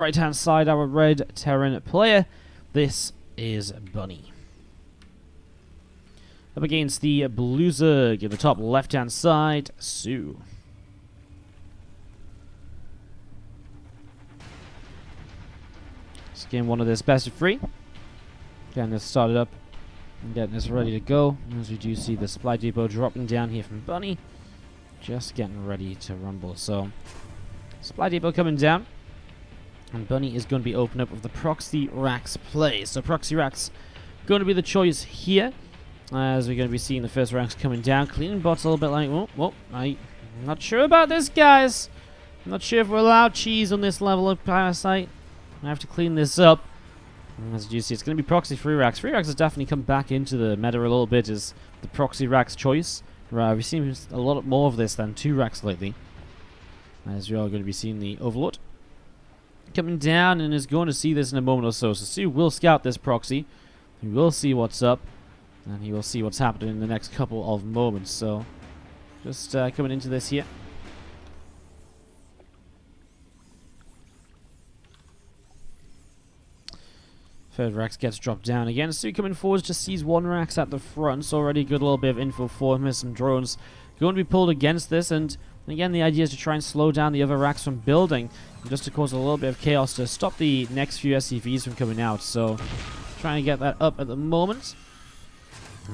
Right hand side, our red Terran player. This is Bunny. Up against the blue Zerg in the top left hand side, soO. This game one of this best of three. Getting this started up and getting this ready to go. As we do see the supply depot dropping down here from Bunny. Just getting ready to rumble. So, supply depot coming down. And Bunny is going to be opened up with the proxy racks play. So proxy racks going to be the choice here. As we're going to be seeing the first ranks coming down. Cleaning bots a little bit like, I'm not sure about this, guys. I'm not sure if we're allowed cheese on this level of parasite. I have to clean this up. And as you see, it's going to be proxy free racks. Free racks has definitely come back into the meta a little bit as the proxy racks choice. Right, we've seen a lot more of this than 2 racks lately. As we are going to be seeing the Overlord coming down and is going to see this in a moment or so. So soO will scout this proxy. He will see what's up. And he will see what's happening in the next couple of moments. So just coming into this here. Third Rax gets dropped down again. soO coming forward, just sees 1 Rax at the front. So already a good little bit of info for him. There's some drones going to be pulled against this. And again, the idea is to try and slow down the other racks from building, just to cause a little bit of chaos to stop the next few SCVs from coming out. So, trying to get that up at the moment.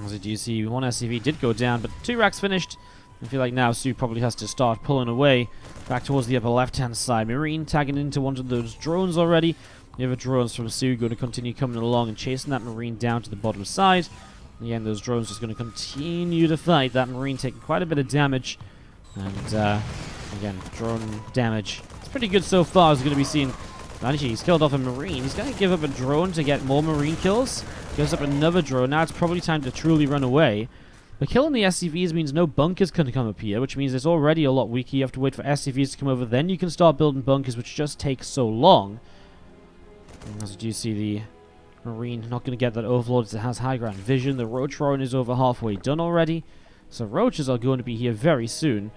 As you do see, 1 SCV did go down, but 2 racks finished. I feel like now soO probably has to start pulling away back towards the upper left-hand side. Marine tagging into one of those drones already. The other drones from soO going to continue coming along and chasing that Marine down to the bottom side. Again, those drones just going to continue to fight. That Marine taking quite a bit of damage. And, again, drone damage. It's pretty good so far, as we're going to be seeing. Actually, he's killed off a Marine. He's going to give up a drone to get more Marine kills. Gives up another drone. Now it's probably time to truly run away. But killing the SCVs means no bunkers can come up here, which means it's already a lot weaker. You have to wait for SCVs to come over. Then you can start building bunkers, which just takes so long. And as you do see, the Marine not going to get that Overlord. It has high ground vision. The Roach Roaring is over halfway done already. So roaches are going to be here very soon.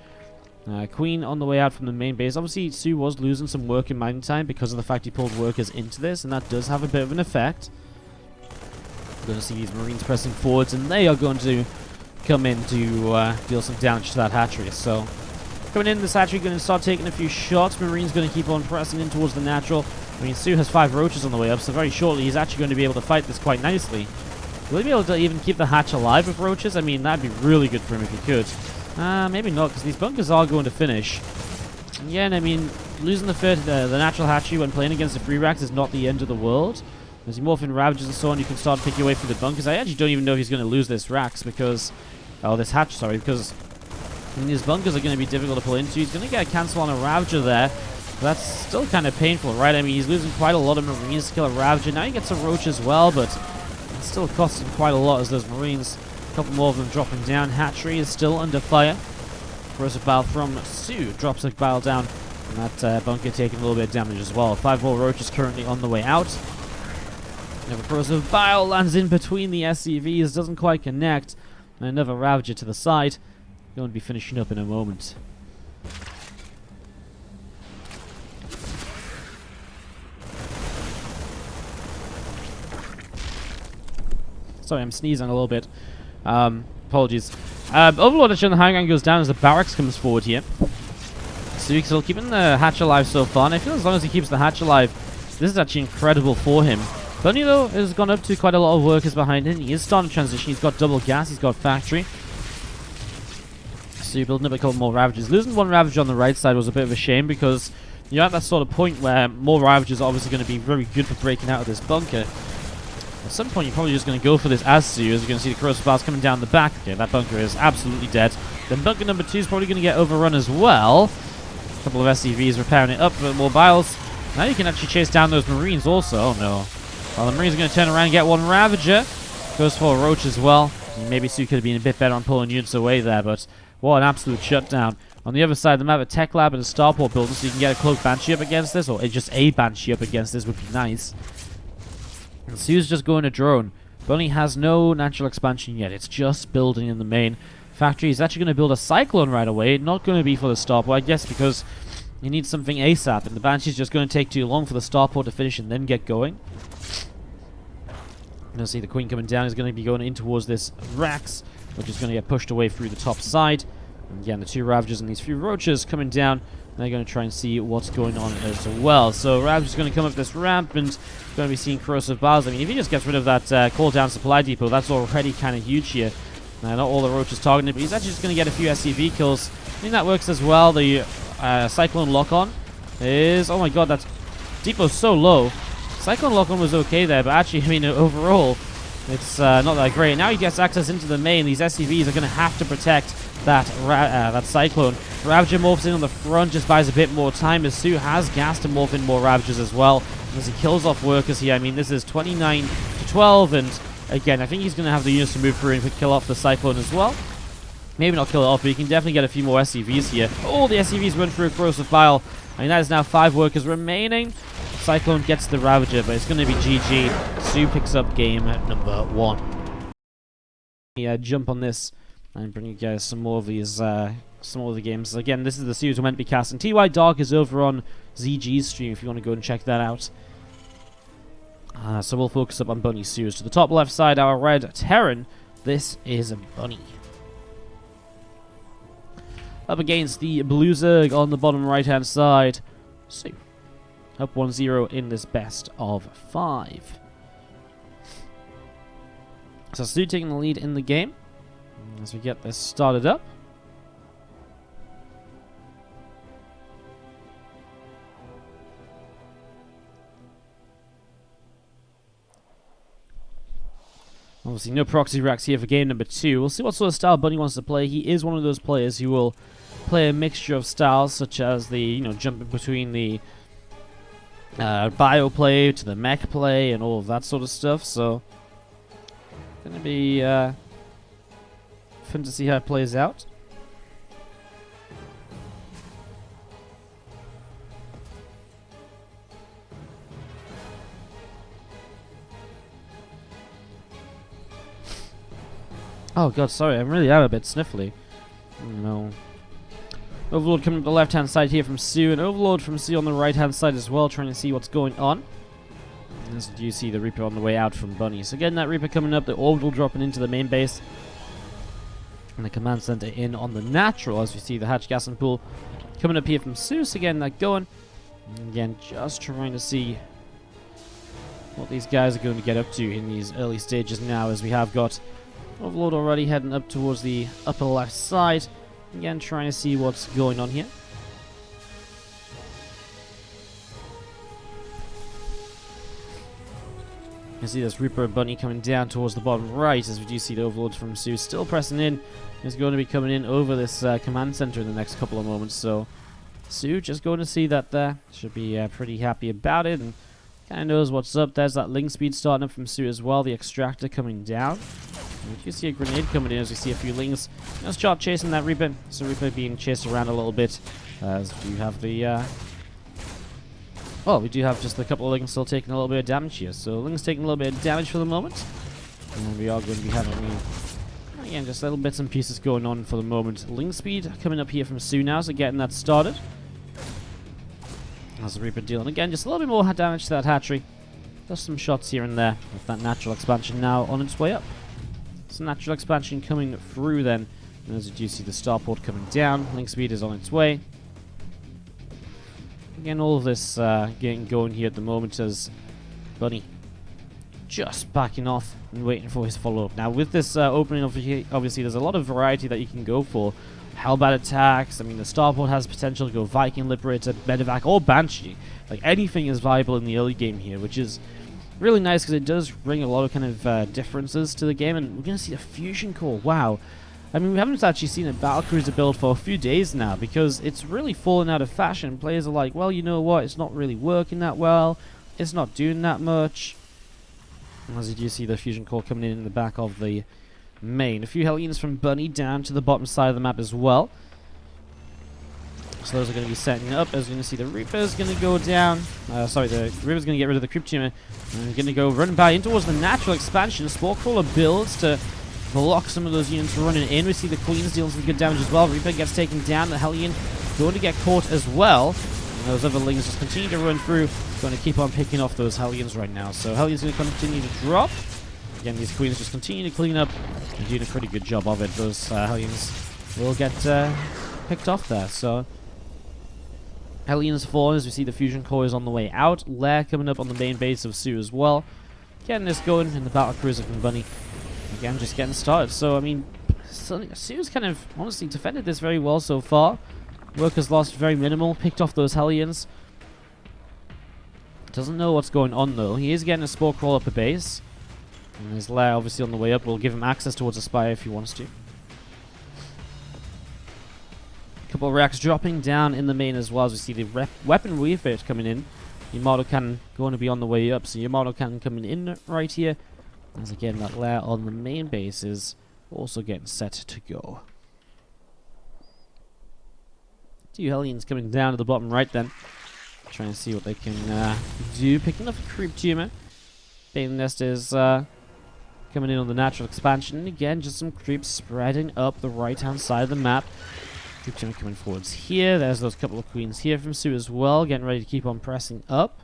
Queen on the way out from the main base. Obviously, soO was losing some work in mining time because of the fact he pulled workers into this, and that does have a bit of an effect. We're going to see these Marines pressing forwards, and they are going to come in to deal some damage to that hatchery. So, coming in, this hatchery going to start taking a few shots. Marine's going to keep on pressing in towards the natural. I mean, soO has 5 roaches on the way up, so very shortly he's actually going to be able to fight this quite nicely. Will he be able to even keep the hatch alive with roaches? I mean, that'd be really good for him if he could. Maybe not, because these bunkers are going to finish. Again, I mean, losing the natural hatchery when playing against the free racks is not the end of the world. As you morph in Ravages and so on, you can start picking your way through the bunkers. I actually don't even know if he's going to lose this racks because... Oh, this hatch, sorry, because these bunkers are going to be difficult to pull into. He's going to get a cancel on a Ravager there. That's still kind of painful, right? I mean, he's losing quite a lot of Marines to kill a Ravager. Now he gets a Roach as well, but it's still costing quite a lot as those Marines... Couple more of them dropping down. Hatchery is still under fire. Throws a barrel from soO. Drops a barrel down. And that bunker taking a little bit of damage as well. 5 more roaches currently on the way out. Another corrosive bile lands in between the SCVs. Doesn't quite connect. And another Ravager to the side. Going to be finishing up in a moment. Sorry, I'm sneezing a little bit. Apologies. Overlord actually on the high ground goes down as the barracks comes forward here. So he's still keeping the hatch alive so far, and I feel as long as he keeps the hatch alive, this is actually incredible for him. Bunny, though, has gone up to quite a lot of workers behind him. He is starting to transition. He's got double gas. He's got factory. So you're building up a couple more Ravagers. Losing 1 Ravager on the right side was a bit of a shame because you're at that sort of point where more Ravagers are obviously going to be very good for breaking out of this bunker. At some point, you're probably just going to go for this as soO, as you're going to see the corrosive bars coming down the back. Okay, that bunker is absolutely dead. Then bunker number 2 is probably going to get overrun as well. A couple of SCVs repairing it up, but more biles. Now you can actually chase down those Marines also. Oh, no. Well, the Marines are going to turn around and get 1 Ravager. Goes for a Roach as well. Maybe soO could have been a bit better on pulling units away there, but what an absolute shutdown. On the other side, they have a tech lab and a starport building, so you can get a cloak Banshee up against this, or just a Banshee up against this would be nice. And soO's just going to drone. Bunny has no natural expansion yet. It's just building in the main factory. He's actually going to build a Cyclone right away. Not going to be for the starport, I guess, because You need something ASAP, and the Banshee's just going to take too long for the starport to finish and then get going. You'll see the Queen coming down is going to be going in towards this Rax, which is going to get pushed away through the top side. And again, the two Ravagers and these few Roaches coming down. They're going to try and see what's going on as well. So Ravager's going to come up this ramp and going to be seeing Corrosive Bars. I mean, if he just gets rid of that call down supply depot, that's already kind of huge here. Not all the Roaches targeted, but he's actually just going to get a few SCV kills. I think that works as well. The Cyclone lock-on is... Oh my god, that depot's so low. Cyclone lock-on was okay there, but actually, I mean, overall, it's not that great. Now he gets access into the main. These SCVs are going to have to protect that Cyclone. Ravager morphs in on the front, just buys a bit more time, as soO has gas to morph in more Ravagers as well. As he kills off workers here, I mean, this is 29 to 12, and again, I think he's going to have the units to move through and kill off the Cyclone as well. Maybe not kill it off, but he can definitely get a few more SCVs here. Oh, the SCVs run through a Corrosive Bile. I mean, that is now 5 workers remaining. Cyclone gets the Ravager, but it's going to be GG. soO picks up game number 1. Jump on this and bring you guys some more of these, some more of the games. Again, this is the series we're meant to be casting. TY Dark is over on ZG's stream if you want to go and check that out. So we'll focus up on Bunny soO. To the top left side, our red Terran. This is a Bunny. Up against the Blue Zerg on the bottom right-hand side. soO. Up 1-0 in this best of 5. So soO taking the lead in the game as we get this started up. Obviously, no proxy racks here for game number 2. We'll see what sort of style Bunny wants to play. He is one of those players who will play a mixture of styles, such as the, jumping between the bio play to the mech play and all of that sort of stuff. So, going to be fun to see how it plays out. Oh god, sorry, I really am a bit sniffly. No. Overlord coming up the left-hand side here from soO, and Overlord from soO on the right-hand side as well, trying to see what's going on. As you see the Reaper on the way out from Bunny. So getting that Reaper coming up, the Orbital dropping into the main base. And the Command Center in on the natural, as we see the Hatch Gas and Pool coming up here from soO, so getting that going. And again, just trying to see what these guys are going to get up to in these early stages now, as we have got Overlord already heading up towards the upper left side. Again, trying to see what's going on here. You can see this Reaper and Bunny coming down towards the bottom right, as we do see the Overlord from soO still pressing in. He's going to be coming in over this command center in the next couple of moments. So soO just going to see that there. Should be pretty happy about it, and kind of knows what's up. There's that link speed starting up from soO as well. The Extractor coming down. And you see a grenade coming in as we see a few lings. Let's start chasing that Reaper. So Reaper being chased around a little bit. As we have the... well, we do have just a couple of lings still taking a little bit of damage here. So lings taking a little bit of damage for the moment. And we are going to be having... again, just little bits and pieces going on for the moment. Ling speed coming up here from soO now, so getting that started. As the Reaper dealing again, just a little bit more damage to that hatchery. Just some shots here and there with that natural expansion now on its way up. Some natural expansion coming through then. And as you do see the starport coming down, link speed is on its way. Again, all of this getting going here at the moment as Bunny just backing off and waiting for his follow-up. Now with this opening over here, obviously there's a lot of variety that you can go for. Hellbat attacks, I mean the starport has potential to go Viking, Liberator, Medevac, or Banshee. Like anything is viable in the early game here, which is really nice because it does bring a lot of kind of differences to the game. And we're going to see a fusion core. Wow. I mean, we haven't actually seen a battlecruiser build for a few days now because it's really fallen out of fashion. Players are like, well, you know what, it's not really working that well. It's not doing that much. And as you do see the fusion core coming in the back of the main. A few Hellions from Bunny down to the bottom side of the map as well. So those are going to be setting up. As you're going to see the Reaper's going to go down. Sorry, the Reaper's going to get rid of the Creep Tumor. And going to go running by in towards the natural expansion. Spore Crawler builds to block some of those units running in. We see the Queen's dealing some good damage as well. Reaper gets taken down. The Hellion going to get caught as well. And those other Lings just continue to run through. Going to keep on picking off those Hellions right now. So Hellions going to continue to drop. Again, these Queens just continue to clean up and doing a pretty good job of it. Those Hellions will get picked off there. So Hellions falling as we see the fusion core is on the way out. Lair coming up on the main base of soO as well. Getting this going in the battle cruiser from Bunny. Again, just getting started. So, I mean, soO's kind of honestly defended this very well so far. Workers lost very minimal. Picked off those Hellions. Doesn't know what's going on though. He is getting a Spore Crawl up a base. And his Lair obviously on the way up will give him access towards a Spire if he wants to. Couple of racks dropping down in the main as well as we see the weapon refit coming in. Yamato Cannon going to be on the way up. So Yamato Cannon coming in right here. As again, that Lair on the main base is also getting set to go. Two Hellions coming down to the bottom right then. Trying to see what they can do. Picking up a Creep Tumor. Bane Nest is coming in on the natural expansion. Again, just some creeps spreading up the right-hand side of the map. Creep Tumor coming forwards here. There's those couple of Queens here from soO as well. Getting ready to keep on pressing up.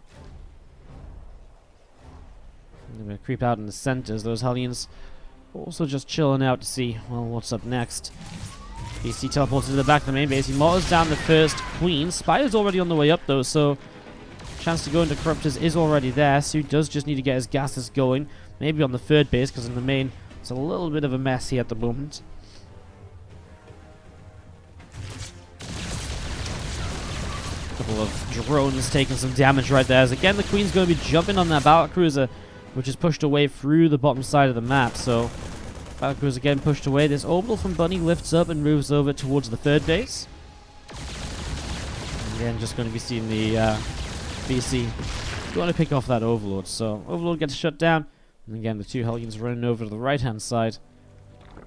They're going to creep out in the centers. Those Hellions also just chilling out to see, well, what's up next. BC teleports to the back of the main base. He motors down the first Queen. Spire's already on the way up though, so chance to go into Corruptors is already there. soO does just need to get his gases going. Maybe on the third base, because in the main, it's a little bit of a mess here at the moment. Couple of drones taking some damage right there. As again, the Queen's going to be jumping on that battle cruiser, which is pushed away through the bottom side of the map. So battle cruiser again pushed away. This orbital from Bunny lifts up and moves over towards the third base. And again, just going to be seeing the BC going to pick off that Overlord. So Overlord gets shut down. And again, the two Hellions running over to the right-hand side.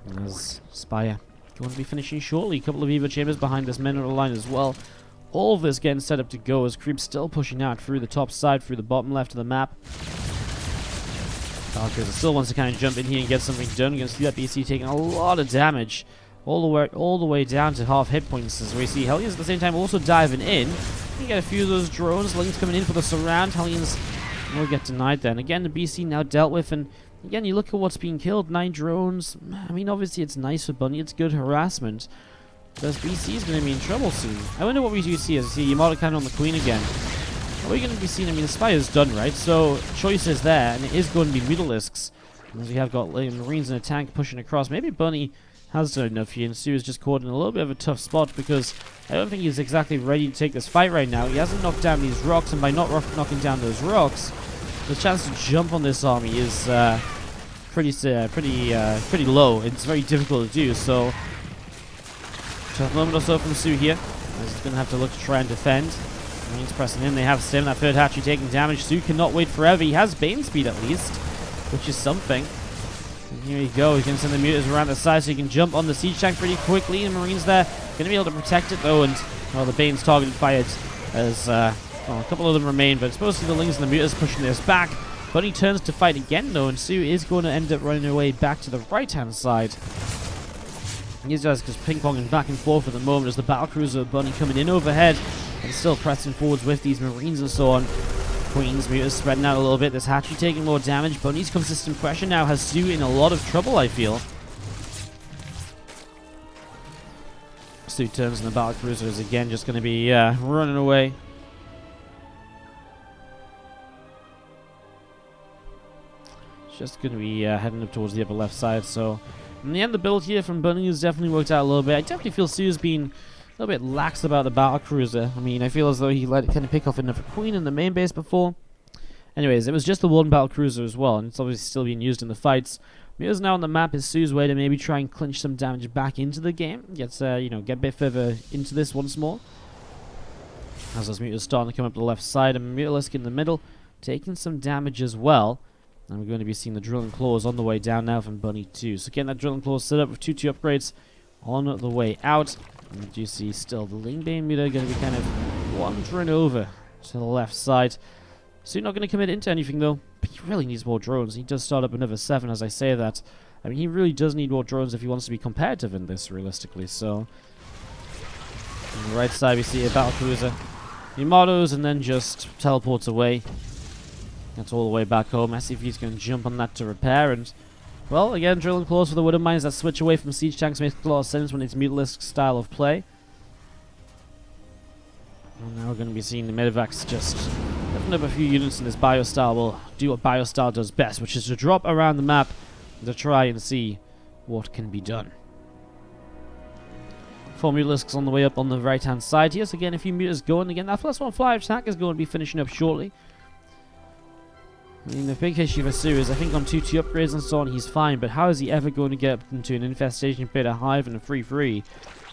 And there's Spire going to be finishing shortly. A couple of Evo Chambers behind this mineral line as well. All of this getting set up to go as Creep's still pushing out through the top side, through the bottom left of the map. Valkyrie still wants to kind of jump in here and get something done. You're going to see that BC taking a lot of damage all the way down to half hit points as we see Hellions at the same time also diving in. You get a few of those drones. Lings coming in for the surround. Hellions will get denied then. Again, the BC now dealt with, and again, you look at what's being killed. 9 drones. I mean, obviously it's nice for Bunny. It's good harassment. But BC is going to be in trouble soon. I wonder what we do see as we see Yamato Cannon on the Queen again. What are we going to be seeing? I mean, the Spire's done, right? So, choice is there, and it is going to be Mutalisks. As we have got Marines in a tank pushing across. Maybe Bunny has done enough here, and soO is just caught in a little bit of a tough spot because I don't think he's exactly ready to take this fight right now. He hasn't knocked down these rocks, and by not knocking down those rocks, the chance to jump on this army is pretty low. It's very difficult to do, so tough moment or so from soO here. As he's going to have to look to try and defend. Marines pressing in. They have Stim. That third hatchery taking damage. soO cannot wait forever. He has Bane speed at least, which is something. And here you go. He's going to send the Mutas around the side so he can jump on the siege tank pretty quickly. The Marines there going to be able to protect it though. And well, the Bane's targeted fired as well, a couple of them remain, but it's mostly the Lings and the Mutas pushing this back. Bunny turns to fight again though, and soO is going to end up running away back to the right-hand side. These guys just ping-ponging back and forth at the moment as the battlecruiser Bunny coming in overhead and still pressing forwards with these Marines and so on. Queens, Mutas spreading out a little bit. This hatchery taking more damage. Bunny's consistent pressure now has soO in a lot of trouble, I feel. soO turns and the battlecruiser is again just going to be running away. It's just going to be heading up towards the upper left side, so in the end, the build here from Bunny has definitely worked out a little bit. I definitely feel soO's been a little bit lax about the battlecruiser. I mean, I feel as though he let it kind of pick off another Queen in the main base before. Anyways, it was just the one battlecruiser as well, and it's obviously still being used in the fights. Muta's now on the map is soO's way to maybe try and clinch some damage back into the game. Get a bit further into this once more. As those Mutas starting to come up the left side, and Mutalisk in the middle, taking some damage as well. And we're going to be seeing the Drilling Claws on the way down now from Bunny too. So getting that Drilling Claws set up with 2-2 upgrades on the way out. And we do see still the Lingbane Muta going to be kind of wandering over to the left side. So not going to commit into anything though. But he really needs more drones. He does start up another 7 as I say that. I mean, he really does need more drones if he wants to be competitive in this realistically. So On the right side, we see a battle cruiser. Yamato's and then just teleports away. That's all the way back home. SCV's going to jump on that to repair. And, well, again, drilling claws for the Widow Mines. That switch away from siege tanks makes a lot of sense when it's Mutalisk style of play. And now we're going to be seeing the Medivacs just lifting up a few units in this Biostyle. Will do what Biostyle does best, which is to drop around the map to try and see what can be done. 4 Mutalisks on the way up on the right hand side here. So again, a few Mutalisks going. Again, that +1 fly attack is going to be finishing up shortly. I mean, the big issue for soO is I think on 2-2 upgrades and so on, he's fine. But how is he ever going to get into an Infestation Pit, a Hive, and a 3-3?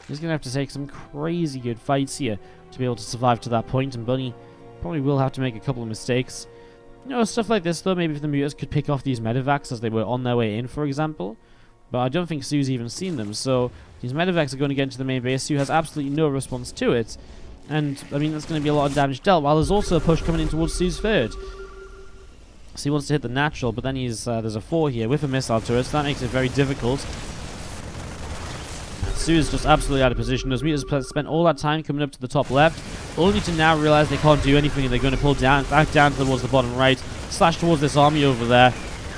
He's going to have to take some crazy good fights here to be able to survive to that point. And Bunny probably will have to make a couple of mistakes. You know, stuff like this, though, maybe if the Mutants could pick off these Medivacs as they were on their way in, for example. But I don't think soO's even seen them. So these Medivacs are going to get into the main base. soO has absolutely no response to it. And, I mean, that's going to be a lot of damage dealt. While there's also a push coming in towards soO's third. So he wants to hit the natural, but then he's there's a 4 here with a missile turret, so that makes it very difficult. soO's just absolutely out of position. Those Mutants spent all that time coming up to the top left, only to now realize they can't do anything and they're going to pull back down towards the bottom right, slash towards this army over there.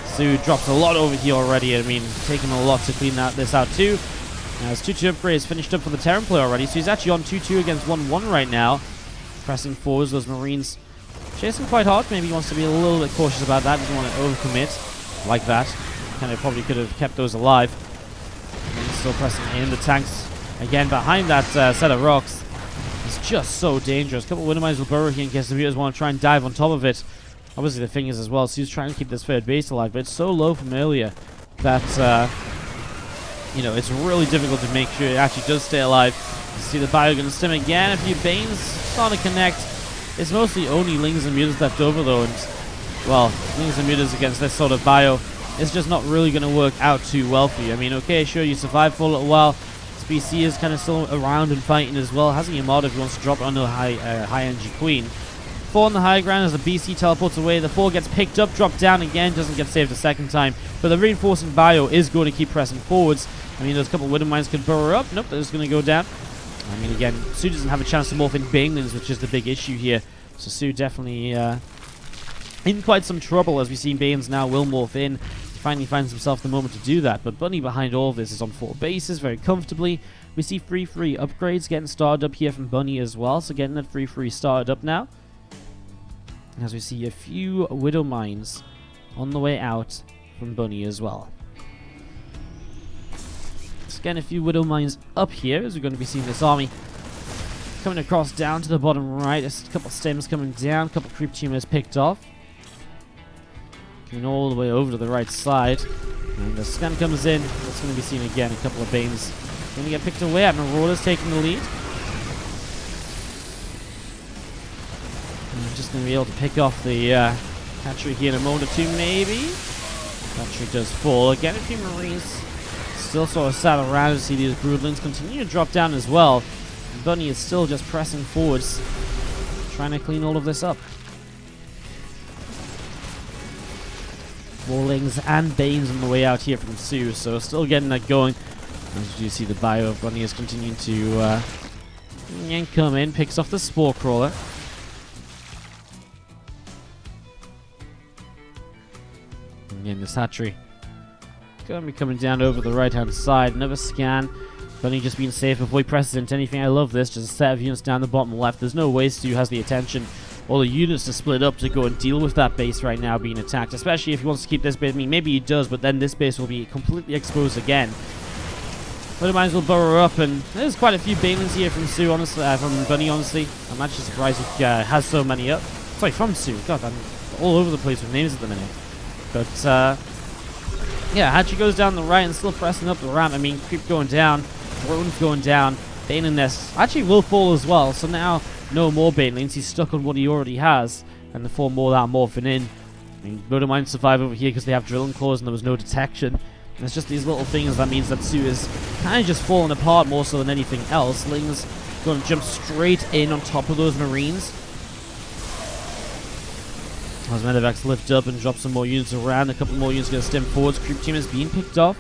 soO drops a lot over here already. I mean, taking a lot to clean this out too. Now his 2-2 upgrade is finished up for the Terran player already, so he's actually on 2-2 against 1-1 right now. Pressing forwards, those Marines chasing quite hard. Maybe he wants to be a little bit cautious about that. Doesn't want to overcommit like that. Kind of probably could have kept those alive. And still pressing in. The tanks, again, behind that set of rocks. It's just so dangerous. A couple of Widow Mines will burrow here in case the Mutants want to try and dive on top of it. Obviously the thing is as well, soO's trying to keep this third base alive, but it's so low from earlier that, you know, it's really difficult to make sure it actually does stay alive. You see the bio going to stim again. A few Banes starting to connect. It's mostly only Lings and Mutants left over though, and, well, Lings and Mutants against this sort of bio is just not really going to work out too well for you. I mean, okay, sure, you survive for a little while. SBC is kind of still around and fighting as well. Has a Yamato if he wants to drop it onto a high energy Queen. 4 on the high ground as the BC teleports away. The 4 gets picked up, dropped down again, doesn't get saved a second time. But the reinforcing bio is going to keep pressing forwards. I mean, those couple of Widow Mines could burrow up. Nope, they're just going to go down. I mean, again, soO doesn't have a chance to morph in Banelings, which is the big issue here. So soO definitely in quite some trouble, as we see Banes now will morph in. He finally finds himself the moment to do that. But Bunny behind all of this is on 4 bases very comfortably. We see 3-3 upgrades getting started up here from Bunny as well. So getting that 3-3 started up now. As we see a few Widow Mines on the way out from Bunny as well. Let's get a few Widow Mines up here as we're going to be seeing this army coming across down to the bottom right. There's a couple of stems coming down, a couple of creep tumors picked off. Coming all the way over to the right side. And the scan comes in. That's going to be seen again. A couple of Banes going to get picked away. Marauder's taking the lead. Just going to be able to pick off the hatchery here in a moment or two, maybe. Hatchery does fall. Again, a few Marines still sort of sat around to see these Broodlings continue to drop down as well. And Bunny is still just pressing forwards, trying to clean all of this up. Warlings and Banes on the way out here from soO, so still getting that going. As you see, the bio of Bunny is continuing to come in, picks off the Spore Crawler. Again, this hatchery going to be coming down over the right hand side. Another scan. Bunny just being safe before he presses into anything. I love this. Just a set of units down the bottom left. There's no way soO has the attention. All the units to split up to go and deal with that base right now being attacked. Especially if he wants to keep this base. I mean, maybe he does, but then this base will be completely exposed again. But it might as well burrow up, and there's quite a few Banelings here from soO, honestly, from Bunny, honestly. I'm actually surprised he has so many up. Sorry, from soO. God, I'm all over the place with names at the minute. But, yeah, Hatchery goes down the right and still pressing up the ramp. I mean, creep going down, drones going down, Bane and Nest actually will fall as well. So now, no more Banelings. He's stuck on what he already has. And the 4 more that are morphing in. I mean, Widow Mines survive over here because they have drilling claws and there was no detection. And it's just these little things that means that soO is kind of just falling apart more so than anything else. Ling's going to jump straight in on top of those Marines. As Medivacs lift up and drop some more units around. A couple more units going to stem forwards. Creep team is being picked off.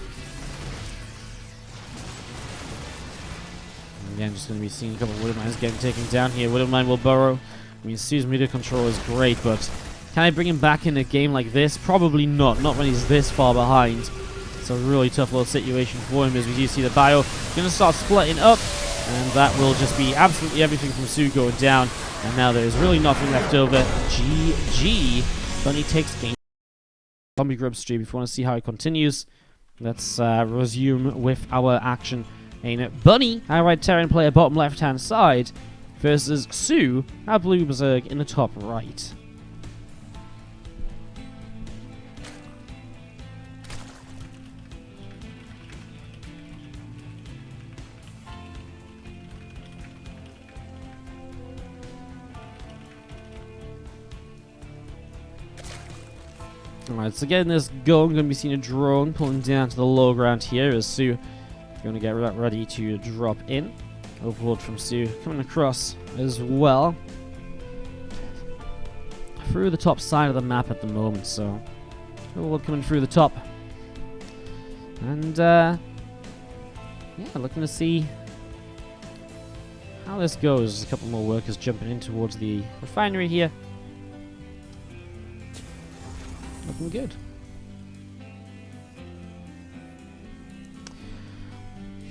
And Again, just going to be seeing a couple of Widowmines getting taken down here. Widowmine will burrow. I mean, suo's meter control is great, but can I bring him back in a game like this? Probably not. Not when he's this far behind. It's a really tough little situation for him, as we do see the bio going to start splitting up, and that will just be absolutely everything from soO going down. And now there's really nothing left over. GG. Bunny takes game. Zombie Grub stream. If you want to see how it continues, let's resume with our action. And Bunny, our right Terran player, bottom left-hand side, versus soO, our blue Berserk, in the top right. Alright, so getting this going, going to be seeing a drone pulling down to the low ground here as soO is going to get ready to drop in. Overlord from soO coming across as well through the top side of the map at the moment, so Overlord coming through the top. And yeah, looking to see how this goes. There's a couple more workers jumping in towards the refinery here. Looking good.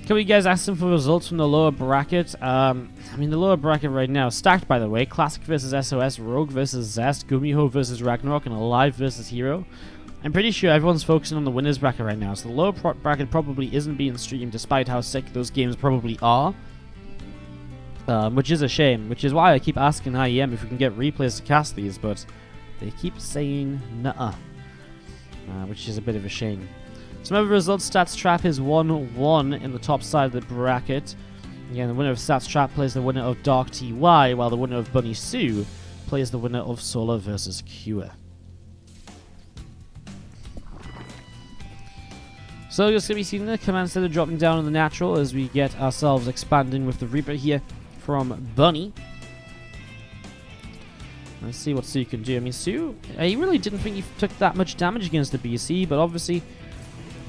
Can we guys ask them for results from the lower bracket? I mean, the lower bracket right now, stacked by the way. Classic versus SOS, Rogue versus Zest, Gumiho versus Ragnarok, and Alive versus Hero. I'm pretty sure everyone's focusing on the winners bracket right now, so the lower bracket probably isn't being streamed despite how sick those games probably are. Which is a shame, which is why I keep asking IEM if we can get replays to cast these, but they keep saying nuh-uh, which is a bit of a shame. Some other results, Stats Trap is 1-1 in the top side of the bracket. Again, the winner of Stats Trap plays the winner of Dark TY, while the winner of Bunny soO plays the winner of Solar versus Cure. So you're just going to be seeing the command center dropping down on the natural as we get ourselves expanding with the Reaper here from Bunny. Let's see what soO can do. I mean, soO, he really didn't think he took that much damage against the BC, but obviously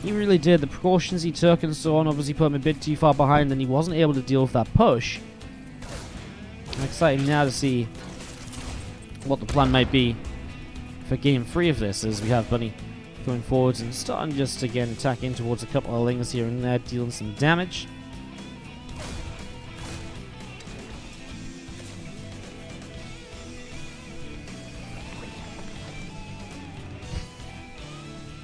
he really did. The precautions he took and so on obviously put him a bit too far behind, and he wasn't able to deal with that push. I'm excited now to see what the plan might be for game 3 of this, as we have Bunny going forwards and starting just again attacking towards a couple of lings here and there, dealing some damage.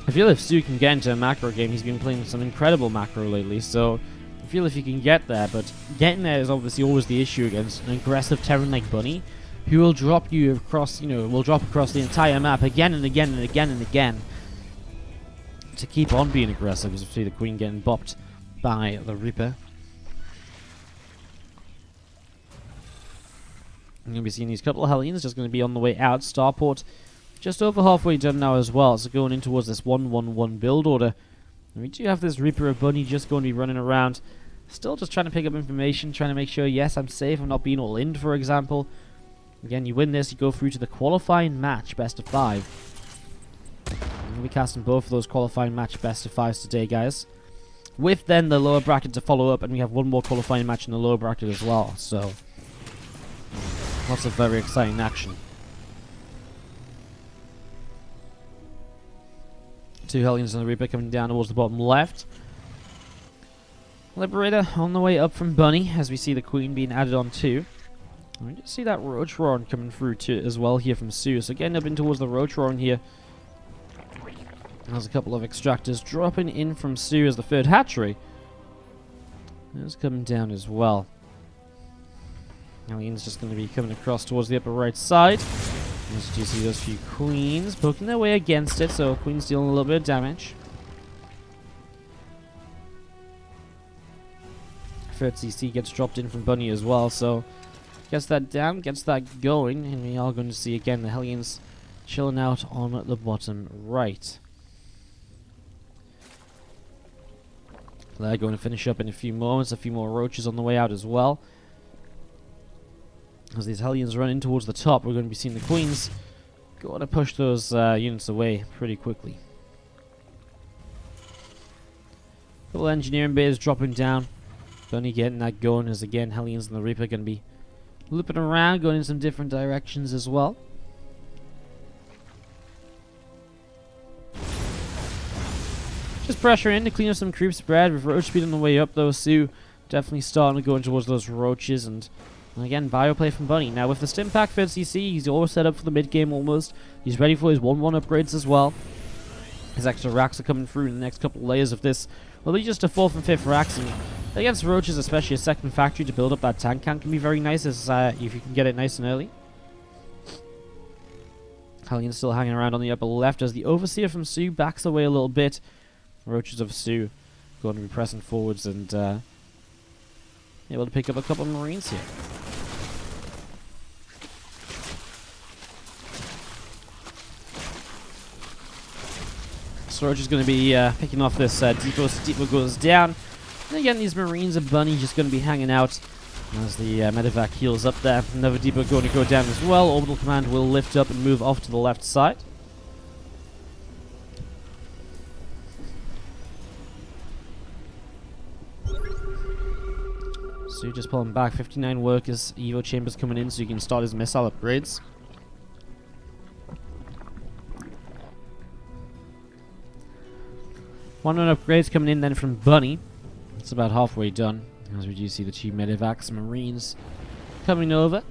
I feel if soO can get into a macro game, he's been playing some incredible macro lately, so I feel if he can get there, but getting there is obviously always the issue against an aggressive Terran like Bunny, who will drop you across, will drop across the entire map again and again and again and again to keep on being aggressive, as we see the Queen getting bopped by the Reaper. I'm going to be seeing these couple of Hellions just going to be on the way out. Starport just over halfway done now as well, so going in towards this 1-1-1 build order. And we do have this Reaper of Bunny just going to be running around, still just trying to pick up information, trying to make sure, yes, I'm safe, I'm not being all in, for example. Again, you win this, you go through to the qualifying match, best of 5. I'm going to be casting both of those qualifying match best of 5s today, guys. With then the lower bracket to follow up, and we have one more qualifying match in the lower bracket as well, so lots of very exciting action. 2 Hellions and the Reaper coming down towards the bottom left. Liberator on the way up from Bunny, as we see the Queen being added on too. And we just see that Roachron coming through too as well here from soO. So getting up in towards the Roachron here. There's a couple of extractors dropping in from soO as the third hatchery. It's coming down as well. Hellions just going to be coming across towards the upper right side. As you see those few Queens poking their way against it, so Queen's dealing a little bit of damage. Third CC gets dropped in from Bunny as well, so gets that down, gets that going, and we are going to see again the Hellions chilling out on the bottom right. They're going to finish up in a few moments, a few more roaches on the way out as well. As these Hellions run in towards the top, we're going to be seeing the Queens going to push those units away pretty quickly. Little engineering bays dropping down. Bunny getting that going as again Hellions and the Reaper going to be looping around, going in some different directions as well. Just pressure in to clean up some creep spread with roach speed on the way up though. soO definitely starting to go in towards those roaches, and again bioplay from Bunny. Now with the stim pack for CC, he's all set up for the mid game almost. He's ready for his 1-1 upgrades as well. His extra racks are coming through in the next couple of layers of this. Well, they're just a 4th and 5th racks, and against roaches, especially a second factory to build up that tank count can be very nice as, if you can get it nice and early. Hallion's still hanging around on the upper left as the Overseer from soO backs away a little bit. Roaches of soO going to be pressing forwards and able to pick up a couple of Marines here. Roach is going to be picking off this depot. Depot goes down. And again, these Marines and Bunny just going to be hanging out as the medevac heals up there. Another depot going to go down as well. Orbital Command will lift up and move off to the left side. So just pulling back 59 workers. Evo Chambers coming in so you can start his missile upgrades. One upgrades coming in then from Bunny. It's about halfway done, as we do see the 2 medevacs Marines coming over.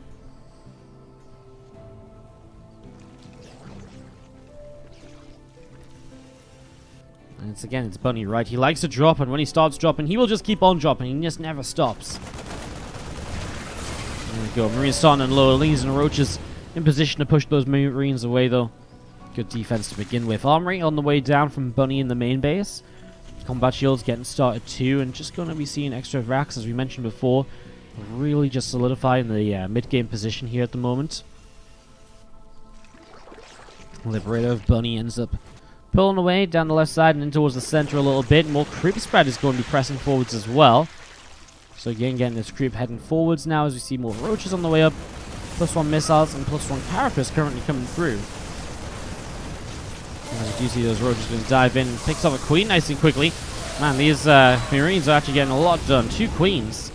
And it's Bunny, right? He likes to drop, and when he starts dropping, he will just keep on dropping. He just never stops. There we go. Marines starting and lower. Leans and Roaches in position to push those Marines away, though. Good defense to begin with. Armory on the way down from Bunny in the main base. Combat shields getting started too, and just going to be seeing extra racks, as we mentioned before. Really just solidifying the mid-game position here at the moment. Liberator of Bunny ends up pulling away down the left side and in towards the center a little bit. More creep spread is going to be pressing forwards as well. So again, getting this creep heading forwards now as we see more roaches on the way up. +1 missiles and +1 carapace currently coming through. As you do see those roaches going to dive in, picks off a queen nice and quickly. Man, these Marines are actually getting a lot done. 2 queens.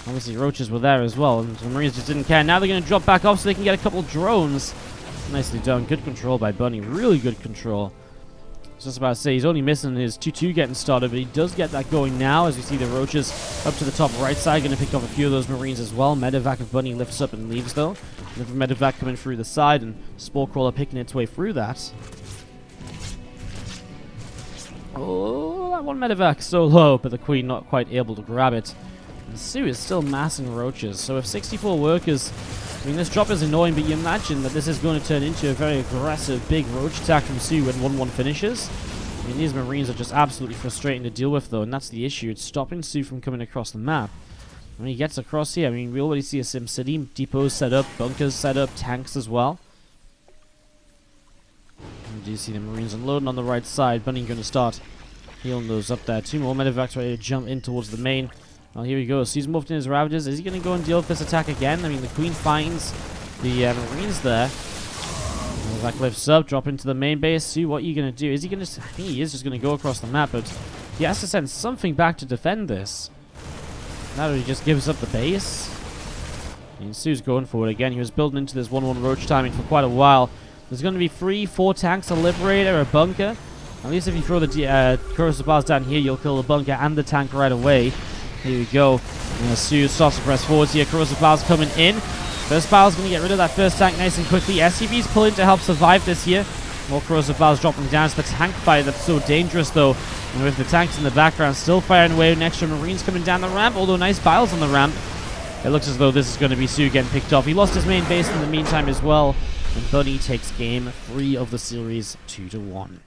Obviously, roaches were there as well, and the Marines just didn't care. Now they're going to drop back off so they can get a couple of drones. Nicely done. Good control by Bunny. Really good control. I was just about to say, he's only missing his 2-2 getting started, but he does get that going now as we see the roaches up to the top right side. Going to pick off a few of those Marines as well. Medevac of Bunny lifts up and leaves, though. Another Medevac coming through the side, and Spore Crawler picking its way through that. Oh, that one medevac so low, but the Queen not quite able to grab it. And soO is still massing roaches. So with 64 workers, I mean, this drop is annoying, but you imagine that this is going to turn into a very aggressive, big roach attack from soO when 1-1 finishes. I mean, these Marines are just absolutely frustrating to deal with, though, and that's the issue. It's stopping soO from coming across the map. When he gets across here, I mean, we already see a Sim City, depots set up, bunkers set up, tanks as well. Do you see the Marines unloading on the right side? Bunny going to start healing those up there. 2 more medevacs ready to jump in towards the main. Well, here we go. He's morphed in his Ravagers. Is he going to go and deal with this attack again? I mean, the Queen finds the Marines there. Medevac lifts up, drop into the main base. soO, what are you going to do? Is he going to... I think he is just going to go across the map, but he has to send something back to defend this. Now he just gives up the base. I mean, soO's going for it again. He was building into this 1-1 roach timing for quite a while. There's going to be 3-4 tanks, a Liberator, a bunker. At least if you throw the corrosive bars down here, you'll kill the bunker and the tank right away. Here we go. soO starts to press forwards here. Corrosive bars coming in. First barrel's going to get rid of that first tank nice and quickly. SCV's pulling to help survive this here. More corrosive bars dropping down. It's the tank fire that's so dangerous, though. And with the tanks in the background still firing away, and extra Marines coming down the ramp, although nice biles on the ramp. It looks as though this is going to be soO getting picked off. He lost his main base in the meantime as well. And Bunny takes game 3 of the series 2-1.